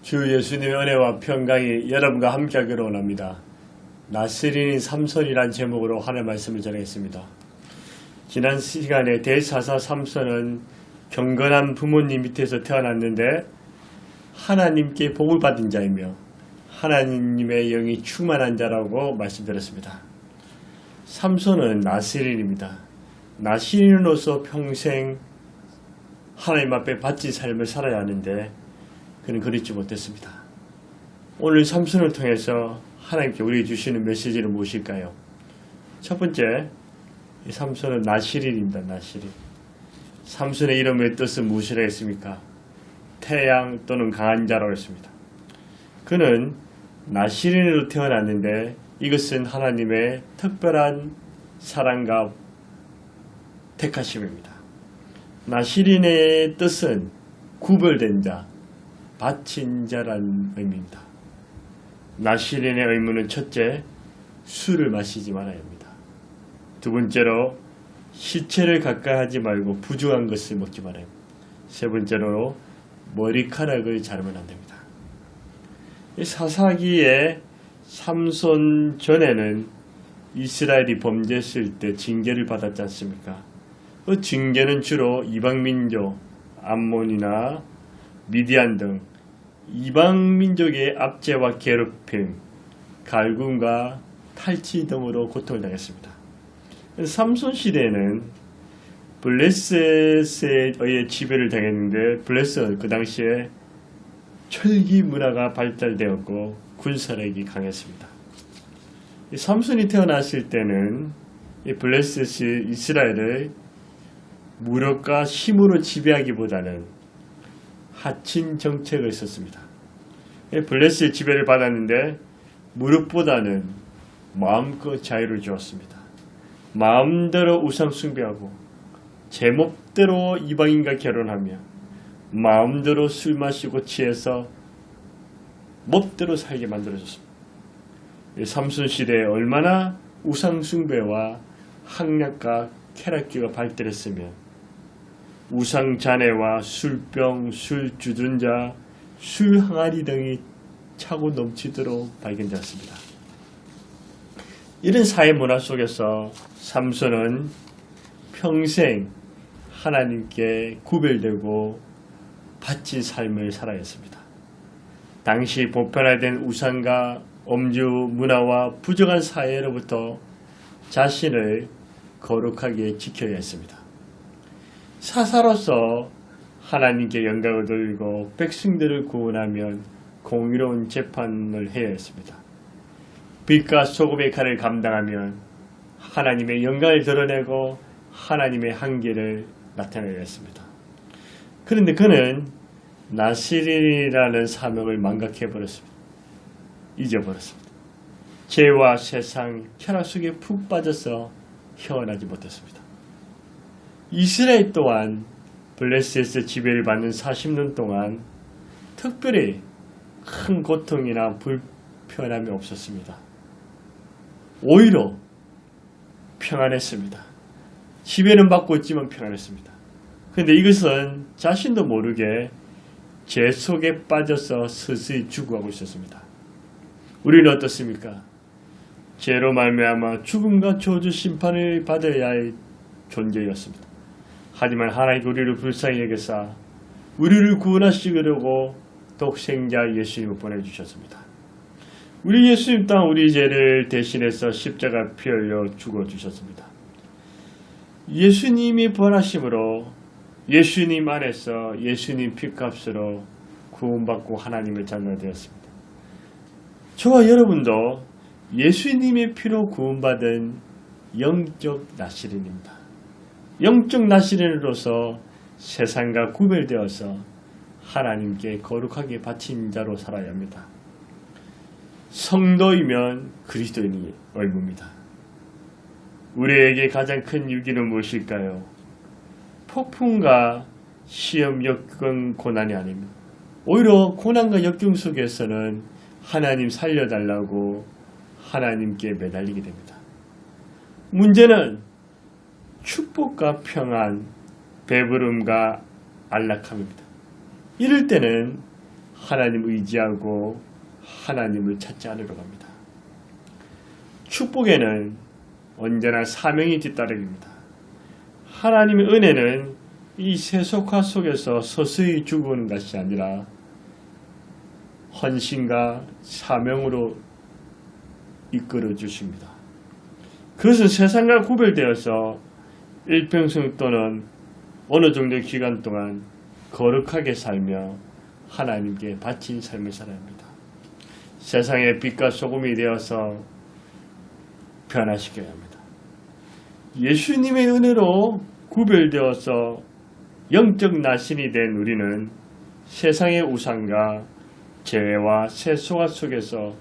주 예수님의 은혜와 평강이 여러분과 함께하기를 원합니다. 나스린인 삼손이란 제목으로 하나님의 말씀을 전하겠습니다. 지난 시간에 대사사 삼손은 경건한 부모님 밑에서 태어났는데 하나님께 복을 받은 자이며 하나님의 영이 충만한 자라고 말씀드렸습니다. 삼손은 나스린입니다. 나스린으로서 평생 하나님 앞에 바친 삶을 살아야 하는데 그는 그렇지 못했습니다. 오늘 삼손을 통해서 하나님께 우리에게 주시는 메시지는 무엇일까요? 첫 번째, 이 삼손은 나시린입니다. 나시린. 삼손의 이름의 뜻은 무엇이라 했습니까? 태양 또는 강한 자라고 했습니다. 그는 나시린으로 태어났는데 이것은 하나님의 특별한 사랑과 택하심입니다. 나시린의 뜻은 구별된 자, 바친 자라는 의미입니다. 나시린의 의무는 첫째, 술을 마시지 말아야 합니다. 두 번째로, 시체를 가까이 하지 말고 부정한 것을 먹지 말아야 합니다. 세 번째로, 머리카락을 자르면 안 됩니다. 이 사사기에 삼손 전에는 이스라엘이 범죄했을 때 징계를 받았지 않습니까? 그 징계는 주로 이방민족, 암몬이나 미디안 등 이방민족의 압제와 괴롭힘, 갈굼과 탈취 등으로 고통을 당했습니다. 삼손 시대에는 블레셋에 의해 지배를 당했는데 블레셋은 그 당시에 철기 문화가 발달되었고 군사력이 강했습니다. 삼손이 태어났을 때는 이 블레셋이 이스라엘을 무력과 힘으로 지배하기보다는 하친 정책을 썼습니다. 블레셋의 지배를 받았는데 무릇보다는 마음껏 자유를 주었습니다. 마음대로 우상 숭배하고 제멋대로 이방인과 결혼하며 마음대로 술 마시고 취해서 멋대로 살게 만들어줬습니다. 삼손 시대에 얼마나 우상 숭배와 학력과 쾌락기가 발달했으면 우상 잔해와 술병, 술 주둔자, 술 항아리 등이 차고 넘치도록 발견되었습니다. 이런 사회 문화 속에서 삼손은 평생 하나님께 구별되고 바친 삶을 살아야 했습니다. 당시 보편화된 우상과 음주 문화와 부정한 사회로부터 자신을 거룩하게 지켜야 했습니다. 사사로서 하나님께 영광을 돌리고 백성들을 구원하면 공의로운 재판을 해야 했습니다. 빛과 소금의 칼을 감당하면 하나님의 영광을 드러내고 하나님의 한계를 나타내야 했습니다. 그런데 그는 나시린이라는 사명을 망각해버렸습니다. 잊어버렸습니다. 죄와 세상, 쾌락 속에 푹 빠져서 헤어나지 못했습니다. 이스라엘 또한 블레셋의 지배를 받는 40년 동안 특별히 큰 고통이나 불편함이 없었습니다. 오히려 평안했습니다. 지배는 받고 있지만 평안했습니다. 그런데 이것은 자신도 모르게 죄 속에 빠져서 서서히 죽어가고 있었습니다. 우리는 어떻습니까? 죄로 말미암아 죽음과 저주 심판을 받아야 할 존재였습니다. 하지만 하나님 우리를 불쌍히 여기사 우리를 구원하시려고 독생자 예수님을 보내주셨습니다. 우리 예수님 또한 우리 죄를 대신해서 십자가 피 흘려 죽어주셨습니다. 예수님이 부활하심으로 예수님 안에서 예수님 피값으로 구원받고 하나님의 자녀가 되었습니다. 저와 여러분도 예수님의 피로 구원받은 영적 나시린입니다. 영적 나시린으로서 세상과 구별되어서 하나님께 거룩하게 바친 자로 살아야 합니다. 성도이면 그리스도인이 의무입니다. 우리에게 가장 큰 위기는 무엇일까요? 폭풍과 시험, 역경, 고난이 아닙니다. 오히려 고난과 역경 속에서는 하나님 살려달라고 하나님께 매달리게 됩니다. 문제는 축복과 평안, 배부름과 안락함입니다. 이럴 때는 하나님 의지하고 하나님을 찾지 않으러 갑니다. 축복에는 언제나 사명이 뒤따릅니다. 하나님의 은혜는 이 세속화 속에서 서서히 죽어오는 것이 아니라 헌신과 사명으로 이끌어 주십니다. 그것은 세상과 구별되어서 일평생 또는 어느 정도의 기간 동안 거룩하게 살며 하나님께 바친 삶을 살아야 합니다. 세상의 빛과 소금이 되어서 변화시켜야 합니다. 예수님의 은혜로 구별되어서 영적 나신이 된 우리는 세상의 우상과 죄와 세속화 속에서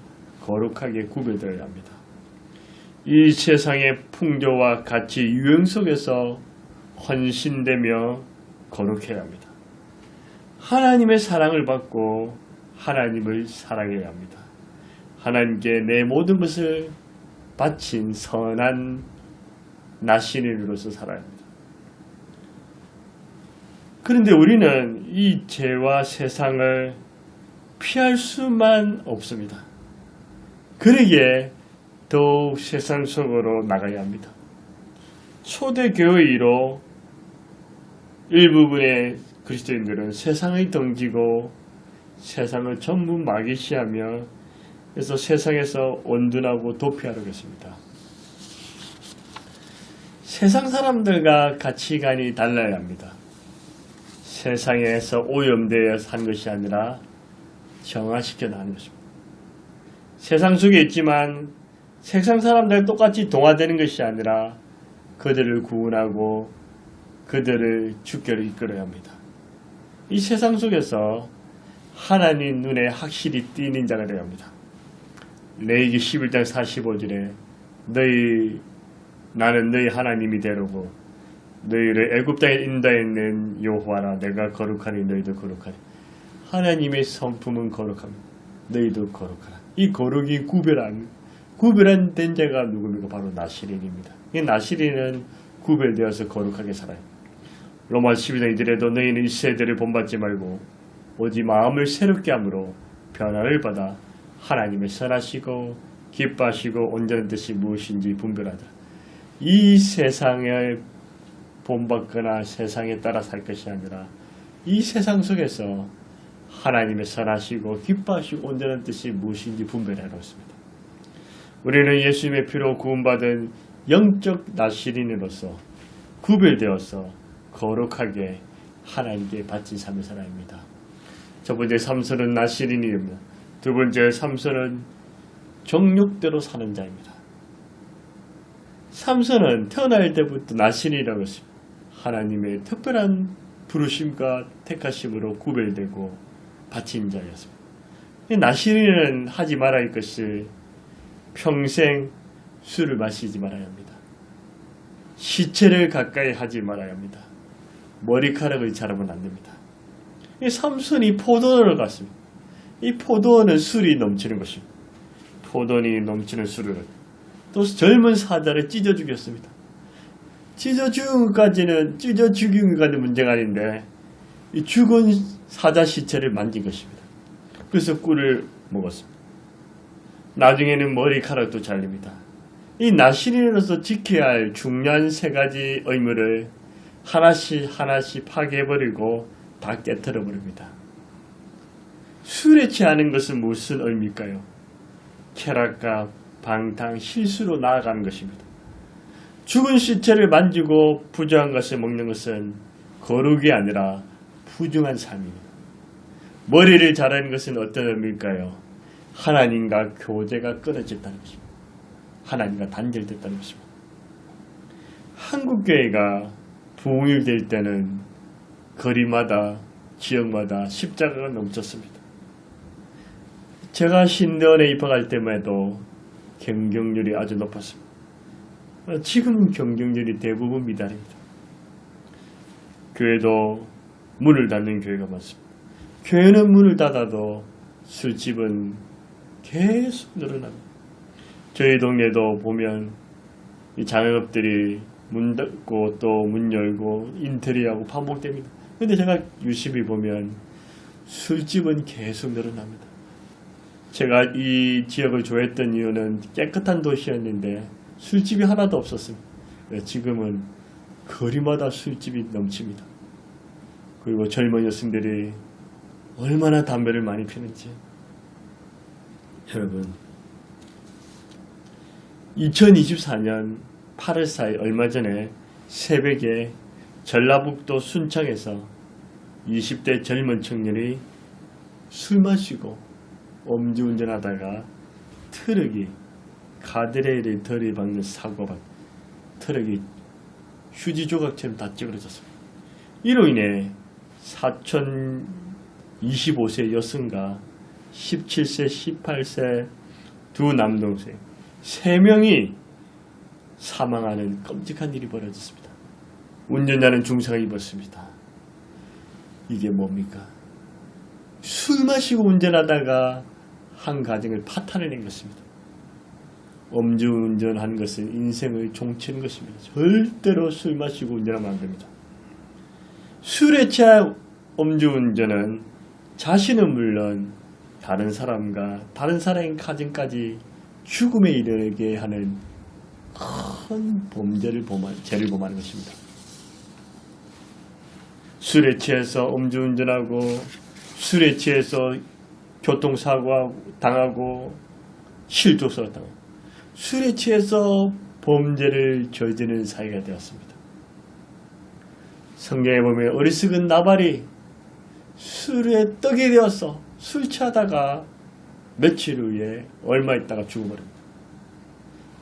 거룩하게 구별되어야 합니다. 이 세상의 풍조와 가치 유행 속에서 헌신되며 거룩해야 합니다. 하나님의 사랑을 받고 하나님을 사랑해야 합니다. 하나님께 내 모든 것을 바친 선한 나신인으로서 살아야 합니다. 그런데 우리는 이 죄와 세상을 피할 수만 없습니다. 그러기에 더욱 세상 속으로 나가야 합니다. 초대교회로 일부분의 그리스도인들은 세상을 덩지고 세상을 전부 막이시하며 그래서 세상에서 온전하고 도피하려고 했습니다. 세상 사람들과 가치관이 달라야 합니다. 세상에서 오염되어 산 것이 아니라 정화시켜 나가는 것입니다. 세상 속에 있지만 세상 사람들과 똑같이 동화되는 것이 아니라 그들을 구원하고 그들을 주께로 이끌어야 합니다. 이 세상 속에서 하나님 눈에 확실히 띄는 자가 되어야 합니다. 레위기 11장 45절에 나는 너희 하나님이 되려고 너희를 애굽 땅에 인도했는 여호와라. 내가 거룩하니 너희도 거룩하니. 하나님의 성품은 거룩합니다. 너희도 거룩하라. 이 거룩이 구별한 된 자가 누굽니까? 바로 나시린입니다. 이 나시린은 구별되어서 거룩하게 살아요. 로마 12장 2절에도 너희는 이스라엘들을 본받지 말고 오직 마음을 새롭게 함으로 변화를 받아 하나님의 선하시고 기뻐하시고 온전한 뜻이 무엇인지 분별하자. 이 세상을 본받거나 세상에 따라 살 것이 아니라 이 세상 속에서 하나님의 선하시고 기뻐하시고 온전한 뜻이 무엇인지 분별하라고 했습니다. 우리는 예수님의 피로 구원받은 영적 나시린으로서 구별되어서 거룩하게 하나님께 바친 삶을 살아야 합니다. 첫 번째 삼손은 나시린입니다. 두 번째 삼손은 정욕대로 사는 자입니다. 삼손은 태어날 때부터 나시린이라고 했습니다. 하나님의 특별한 부르심과 택하심으로 구별되고 바친 자였습니다. 나시린은 하지 말아야 할 것을 평생 술을 마시지 말아야 합니다. 시체를 가까이 하지 말아야 합니다. 머리카락을 자르면 안 됩니다. 삼손이 포도원을 갔습니다. 이 포도원은 술이 넘치는 것입니다. 포도원이 넘치는 술을 또 젊은 사자를 찢어 죽였습니다. 찢어 죽인 것까지는 문제가 아닌데 이 죽은 사자 시체를 만진 것입니다. 그래서 꿀을 먹었습니다. 나중에는 머리카락도 잘립니다. 이 나시린으로서 지켜야 할 중요한 세 가지 의무를 하나씩 파괴해버리고 다 깨트려버립니다. 술에 취하는 것은 무슨 의미일까요? 쾌락과 방탕, 실수로 나아가는 것입니다. 죽은 시체를 만지고 부정한 것을 먹는 것은 거룩이 아니라 부정한 삶입니다. 머리를 자르는 것은 어떤 의미일까요? 하나님과 교제가 끊어졌다는 것입니다. 하나님과 단절됐다는 것입니다. 한국교회가 부흥일 때는 거리마다 지역마다 십자가가 넘쳤습니다. 제가 신대원에 입학할 때에도 경쟁률이 아주 높았습니다. 지금은 경쟁률이 대부분 미달입니다. 교회도 문을 닫는 교회가 많습니다. 교회는 문을 닫아도 술집은 계속 늘어납니다. 저희 동네도 보면 이 장영업들이 문 닫고 또 문 열고 인테리어하고 반복됩니다. 근데 제가 유심히 보면 술집은 계속 늘어납니다. 제가 이 지역을 좋아했던 이유는 깨끗한 도시였는데 술집이 하나도 없었습니다. 지금은 거리마다 술집이 넘칩니다. 그리고 젊은 여성들이 얼마나 담배를 많이 피는지. 여러분, 2024년 8월 4일 얼마 전에 새벽에 전라북도 순창에서 20대 젊은 청년이 술 마시고 음주운전하다가 트럭이 가드레일을 들이박는 사고가, 트럭이 휴지 조각처럼 다 찌그러졌습니다. 이로 인해 사천 25세 여성과 17세, 18세 두 남동생 3명이 사망하는 끔찍한 일이 벌어졌습니다. 운전자는 중상을 입었습니다. 이게 뭡니까? 술 마시고 운전하다가 한 가정을 파탄을 낸 것입니다. 음주운전한 것은 인생의 종치는 것입니다. 절대로 술 마시고 운전하면 안 됩니다. 술에 취한 음주운전은 자신은 물론 다른 사람과 다른 사람의 가정까지 죽음에 이르게 하는 큰 죄를 범하는 것입니다. 술에 취해서 음주운전하고 술에 취해서 교통사고 당하고 실족사고 당하고 술에 취해서 범죄를 저지르는 사회가 되었습니다. 성경에 보면 어리석은 나발이 술에 떡이 되어서 술 취하다가 며칠 후에 얼마 있다가 죽어버립니다.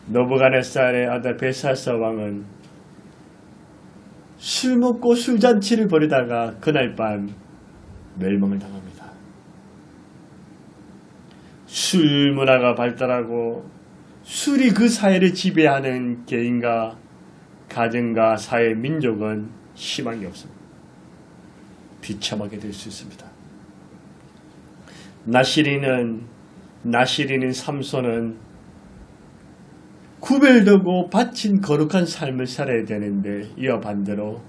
느부갓네살의 아들 벨사살 왕은 술 먹고 술잔치를 벌이다가 그날 밤 멸망을 당합니다. 술 문화가 발달하고 술이 그 사회를 지배하는 개인과 가정과 사회, 민족은 희망이 없습니다. 비참하게 될 수 있습니다. 나시린인 삼손은 구별되고 바친 거룩한 삶을 살아야 되는데 이와 반대로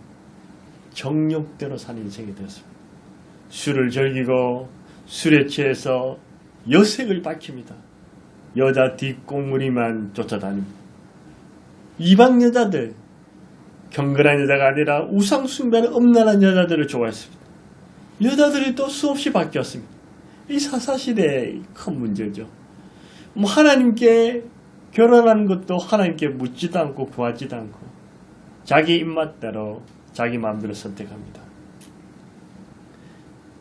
정욕대로 사는 인생이 되었습니다. 술을 즐기고 술에 취해서 여색을 밝힙니다. 여자 뒷공무니만 쫓아다닙니다. 이방 여자들, 경건한 여자가 아니라 우상숭배하는 음란한 여자들을 좋아했습니다. 여자들이 또 수없이 바뀌었습니다. 이 사사시대의 큰 문제죠. 하나님께 결혼하는 것도 하나님께 묻지도 않고 구하지도 않고 자기 입맛대로 자기 마음대로 선택합니다.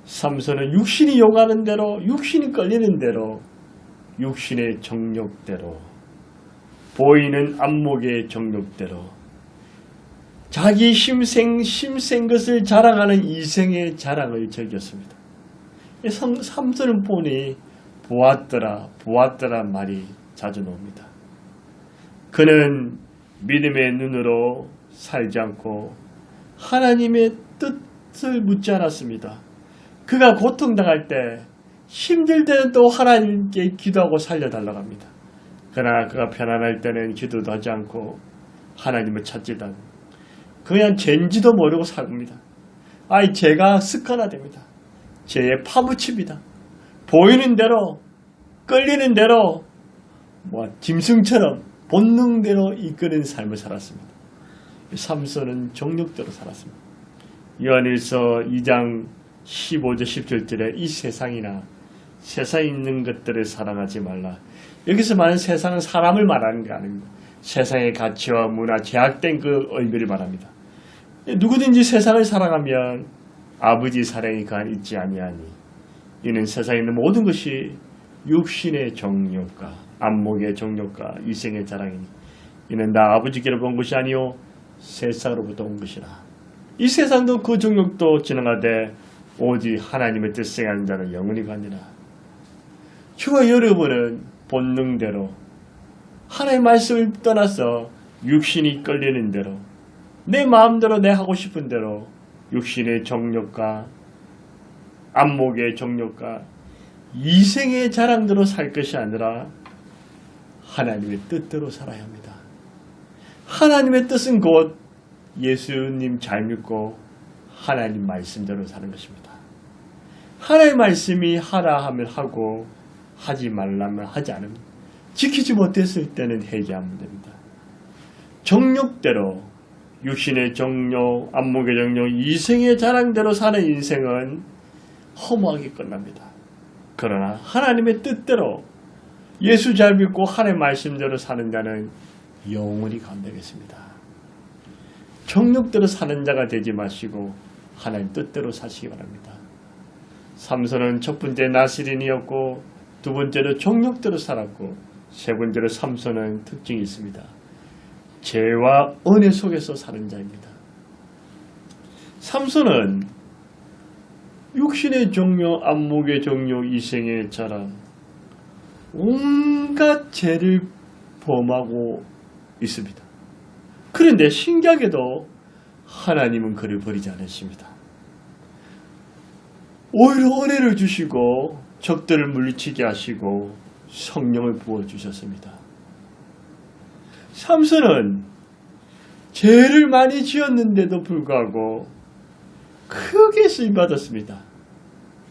삼손은 육신이 요구하는 대로, 육신이 끌리는 대로, 육신의 정욕대로, 보이는 안목의 정욕대로, 자기 힘센 것을 자랑하는 이생의 자랑을 즐겼습니다. 삼손은 보니 보았더라 말이 자주 나옵니다. 그는 믿음의 눈으로 살지 않고 하나님의 뜻을 묻지 않았습니다. 그가 고통당할 때 힘들 때는 또 하나님께 기도하고 살려달라고 합니다. 그러나 그가 편안할 때는 기도도 하지 않고 하나님을 찾지도 않고 그냥 죄인지도 모르고 살고입니다. 죄가 습관화됩니다. 죄에 파묻힙니다. 보이는 대로 끌리는 대로 짐승처럼 본능대로 이끄는 삶을 살았습니다. 삼손은 정욕대로 살았습니다. 요한일서 2장 15절 17절에 이 세상이나 세상에 있는 것들을 사랑하지 말라. 여기서 말하는 세상은 사람을 말하는 게 아닙니다. 세상의 가치와 문화, 제약된 그 의미를 말합니다. 누구든지 세상을 사랑하면 아버지 사랑이 그 안에 있지 아니하니 이는 세상에 있는 모든 것이 육신의 정욕과 안목의 정욕과 이생의 자랑이니 이는 나 아버지께로 본 것이 아니요 세상으로부터 온 것이라. 이 세상도 그 정욕도 지나가되 오직 하나님의 뜻에 하는 자는 영원히 가니라. 저와 여러분은 본능대로 하나님의 말씀을 떠나서 육신이 끌리는 대로 내 마음대로 내 하고 싶은 대로 육신의 정욕과 안목의 정욕과 이생의 자랑대로 살 것이 아니라 하나님의 뜻대로 살아야 합니다. 하나님의 뜻은 곧 예수님 잘 믿고 하나님 말씀대로 사는 것입니다. 하나님의 말씀이 하라 하면 하고 하지 말라면 하지 않으면 지키지 못했을 때는 회개하면 됩니다. 정욕대로 육신의 정욕, 안목의 정욕, 이생의 자랑대로 사는 인생은 허무하게 끝납니다. 그러나 하나님의 뜻대로 예수 잘 믿고 하나님의 말씀대로 사는 자는 영원히 감되겠습니다. 정욕대로 사는 자가 되지 마시고 하나님 뜻대로 사시기 바랍니다. 삼손은 첫 번째 나시린이었고 두 번째로 정욕대로 살았고 세 번째로 삼손은 특징이 있습니다. 죄와 은혜 속에서 사는 자입니다. 삼손은 육신의 정욕, 안목의 정욕, 이생의 자랑 온갖 죄를 범하고 있습니다. 그런데 신기하게도 하나님은 그를 버리지 않으십니다. 오히려 은혜를 주시고 적들을 물리치게 하시고 성령을 부어주셨습니다. 삼손은 죄를 많이 지었는데도 불구하고 크게 쓰임받았습니다.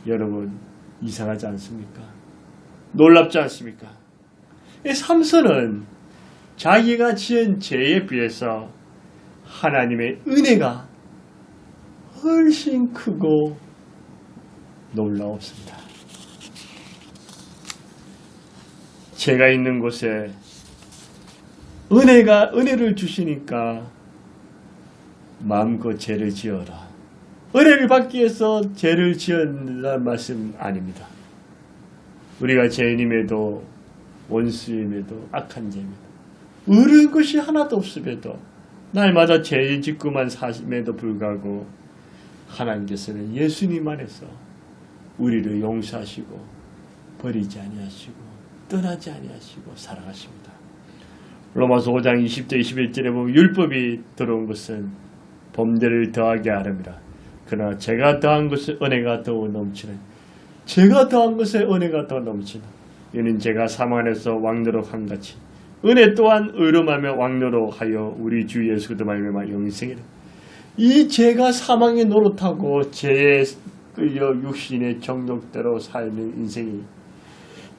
여러분 이상하지 않습니까? 놀랍지 않습니까? 삼손은 자기가 지은 죄에 비해서 하나님의 은혜가 훨씬 크고 놀라웠습니다. 죄가 있는 곳에 은혜를 주시니까 마음껏 죄를 지어라. 은혜를 받기 위해서 죄를 지었다는 말씀 아닙니다. 우리가 죄인임에도 원수임에도 악한 죄입니다. 의로운 것이 하나도 없음에도 날마다 죄 짓고만 사심에도 불구하고 하나님께서는 예수님 안에서 우리를 용서하시고 버리지 아니하시고 떠나지 아니하시고 사랑하십니다. 로마서 5장 20절 21절에 보면 율법이 들어온 것은 범죄를 더하게 하렵니다. 그러나 제가 더한 것은 은혜가 더 넘치는 제가 더한 것에 은혜가 더 넘치는 이는 제가 사망 안에서 왕노릇 한같이 은혜 또한 의로움하며 왕노릇하여 우리 주 예수 그리스도 말미암아 영생이라. 이 죄가 사망의 노릇하고 죄에 끌려 육신의 정욕대로 살는 인생이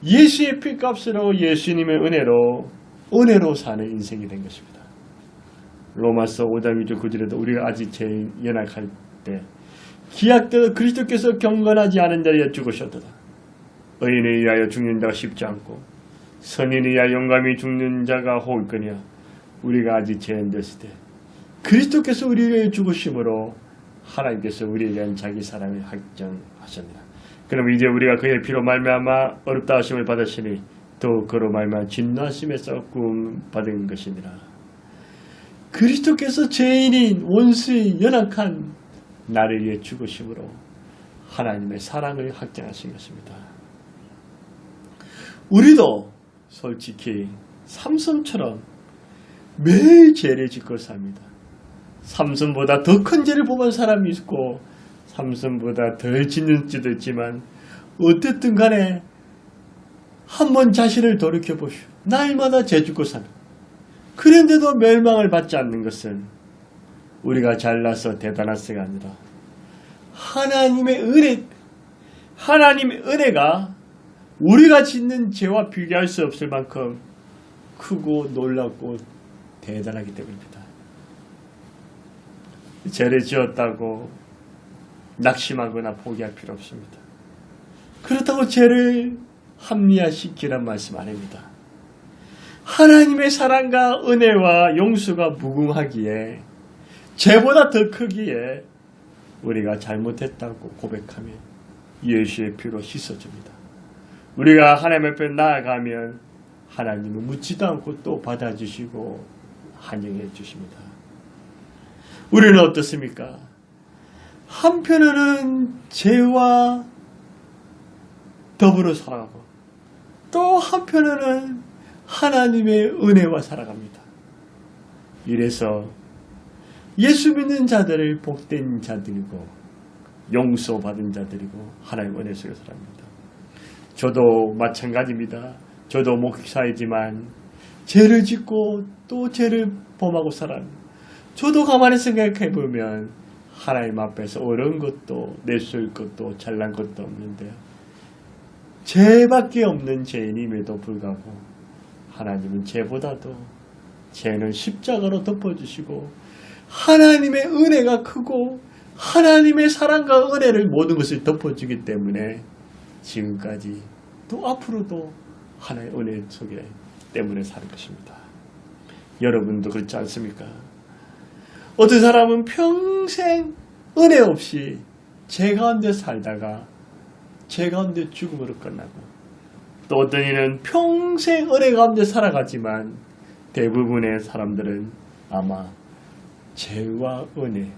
예수의 피값으로 예수님의 은혜로 사는 인생이 된 것입니다. 로마서 5장 2절 9절에도 우리가 아직 죄인 연약할 때 기약대로 그리스도께서 경건하지 않은 자를 죽으셨도다. 의인에 의하여 죽는 자가 쉽지 않고 선인에 의하여 용감히 죽는 자가 혹있거니와 우리가 아직 죄인 됐을 때 그리스도께서 우리를 죽으심으로 하나님께서 우리에 대한 자기 사랑을 확정하셨느니라. 그럼 이제 우리가 그의 피로 말미암아 어렵다 하심을 받으시니 또 그로 말미암아 진노하심에서 구원받은 것이니라. 그리스도께서 죄인인 원수의 연약한 나를 위해 죽으심으로 하나님의 사랑을 확정하신 것입니다. 우리도 솔직히 삼손처럼 매일 죄를 짓고 삽니다. 삼손보다 더 큰 죄를 범한 사람이 있고 삼손보다 덜 짓는 지도 있지만 어쨌든 간에 한번 자신을 돌이켜보시오. 날마다 죄 짓고 사는. 그런데도 멸망을 받지 않는 것은 우리가 잘나서 대단해서가 아니라 하나님의 은혜가 우리가 짓는 죄와 비교할 수 없을 만큼 크고 놀랍고 대단하기 때문입니다. 죄를 지었다고 낙심하거나 포기할 필요 없습니다. 그렇다고 죄를 합리화시키란 말씀 아닙니다. 하나님의 사랑과 은혜와 용서가 무궁하기에 죄보다 더 크기에 우리가 잘못했다고 고백하면 예수의 피로 씻어줍니다. 우리가 하나님 앞에 나아가면 하나님은 묻지도 않고 또 받아주시고 환영해 주십니다. 우리는 어떻습니까? 한편으로는 죄와 더불어 살아가고 또 한편으로는 하나님의 은혜와 살아갑니다. 이래서 예수 믿는 자들을 복된 자들이고 용서받은 자들이고 하나님 은혜 속에 살아갑니다. 저도 마찬가지입니다. 저도 목사이지만 죄를 짓고 또 죄를 범하고 살아갑니다. 저도 가만히 생각해 보면 하나님 앞에서 어려운 것도 내술 것도 잘난 것도 없는데요. 죄밖에 없는 죄인임에도 불구하고 하나님은 죄보다도 죄는 십자가로 덮어주시고 하나님의 은혜가 크고 하나님의 사랑과 은혜를 모든 것을 덮어주기 때문에 지금까지 또 앞으로도 하나의 은혜 속에 때문에 사는 것입니다. 여러분도 그렇지 않습니까? 어떤 사람은 평생 은혜 없이 죄 가운데 살다가 죄 가운데 죽음으로 끝나고 또 어떤 이는 평생 은혜 가운데 살아가지만 대부분의 사람들은 아마 죄와 은혜,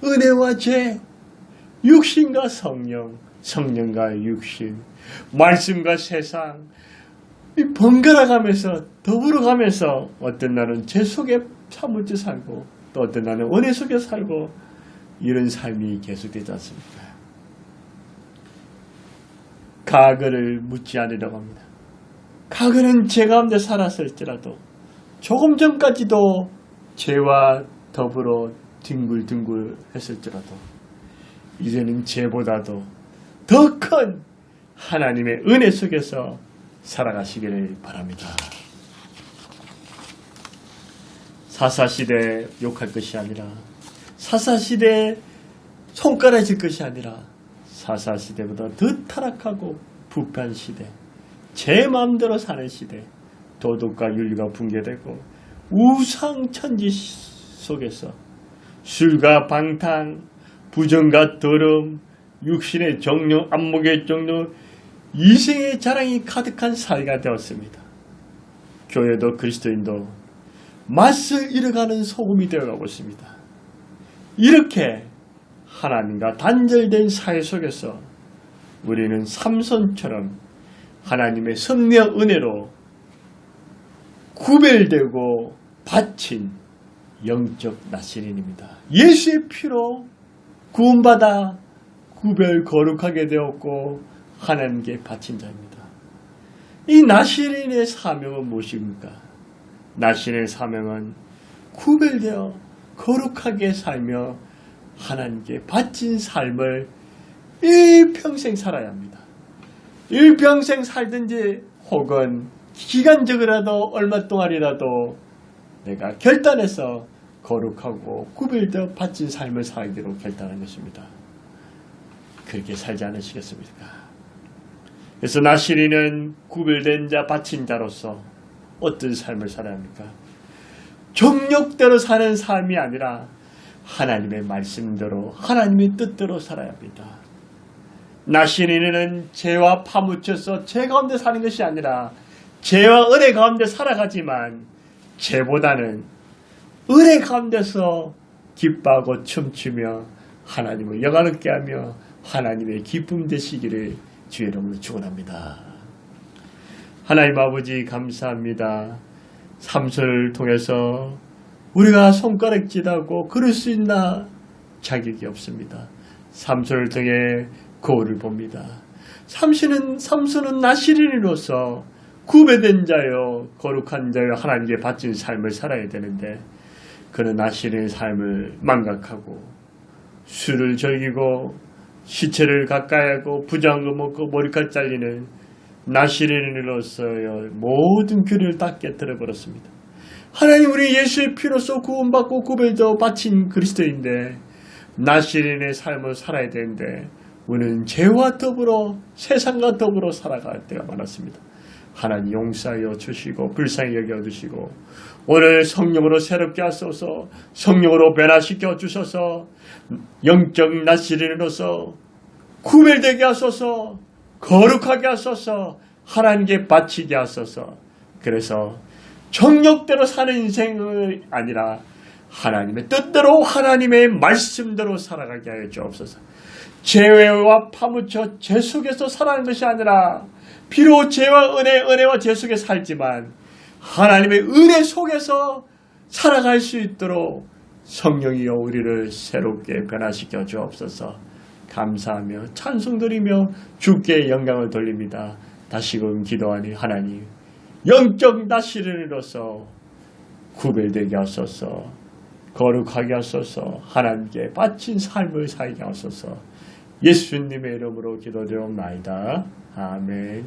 은혜와 죄, 육신과 성령, 성령과 육신, 말씀과 세상 이 번갈아가면서 더불어가면서 어떤 날은 죄 속에 사무쳐 살고 또 어떤 날은 은혜 속에 살고 이런 삶이 계속되지 않습니까? 과거를 묻지 않으려고 합니다. 과거는 죄 가운데 살았을지라도 조금 전까지도 죄와 더불어 뒹굴뒹굴 했을지라도 이제는 죄보다도 더 큰 하나님의 은혜 속에서 살아가시기를 바랍니다. 사사시대 욕할 것이 아니라 사사시대 손가락질 것이 아니라 사사시대보다 더 타락하고 부패한 시대, 제 마음대로 사는 시대, 도덕과 윤리가 붕괴되고 우상천지 속에서 술과 방탕, 부정과 더러움, 육신의 정욕, 안목의 정욕, 이생의 자랑이 가득한 사회가 되었습니다. 교회도 그리스도인도 맛을 잃어가는 소금이 되어가고 있습니다. 이렇게 하나님과 단절된 사회 속에서 우리는 삼손처럼 하나님의 성령 은혜로 구별되고 바친 영적 나시린입니다. 예수의 피로 구원받아 구별 거룩하게 되었고 하나님께 바친 자입니다. 이 나시린의 사명은 무엇입니까? 나시린의 사명은 구별되어 거룩하게 살며 하나님께 바친 삶을 일평생 살아야 합니다. 일평생 살든지 혹은 기간적이라도 얼마 동안이라도 내가 결단해서 거룩하고 구별되어 바친 삶을 살기로 결단한 것입니다. 그렇게 살지 않으시겠습니까? 그래서 나시린은 구별된 자, 바친 자로서 어떤 삶을 살아야 합니까? 정욕대로 사는 삶이 아니라 하나님의 말씀대로 하나님의 뜻대로 살아야 합니다. 나시린은 죄와 파묻혀서 죄 가운데 사는 것이 아니라 죄와 은혜 가운데 살아가지만 죄보다는 은혜 가운데서 기뻐하고 춤추며 하나님을 영화롭게 하며 하나님의 기쁨 되시기를 주의 이름으로 축원합니다. 하나님 아버지 감사합니다. 삼손을 통해서 우리가 손가락질하고 그럴 수 있나 자격이 없습니다. 삼손을 통해 거울을 봅니다. 삼손은 나시린으로서 구별된 자요 거룩한 자요 하나님께 바친 삶을 살아야 되는데 그는 나시린의 삶을 망각하고 술을 즐기고 시체를 가까이 하고 부정한 거 먹고 머리카락 잘리는 나시린으로서의 모든 규례를 다 깨뜨려 버렸습니다. 하나님 우리 예수의 피로써 구원받고 구별되어 바친 그리스도인데 나시린의 삶을 살아야 되는데 우리는 죄와 더불어 세상과 더불어 살아갈 때가 많았습니다. 하나님 용서하여 주시고 불쌍히 여겨주시고 오늘 성령으로 새롭게 하소서 성령으로 변화시켜 주셔서 영적 나시린으로서 구별되게 하소서 거룩하게 하소서 하나님께 바치게 하소서 그래서 정욕대로 사는 인생이 아니라 하나님의 뜻대로 하나님의 말씀대로 살아가게 하여 주옵소서. 죄와 파묻혀 죄 속에서 살아가는 것이 아니라 비록 죄와 은혜와 죄 속에 살지만 하나님의 은혜 속에서 살아갈 수 있도록 성령이여 우리를 새롭게 변화시켜 주옵소서. 감사하며 찬송드리며 주께 영광을 돌립니다. 다시금 기도하니 하나님 영적 나시린으로서 구별되게 하소서. 거룩하게 하소서. 하나님께 바친 삶을 살게 하소서. 예수님의 이름으로 기도드리옵나이다. 아멘.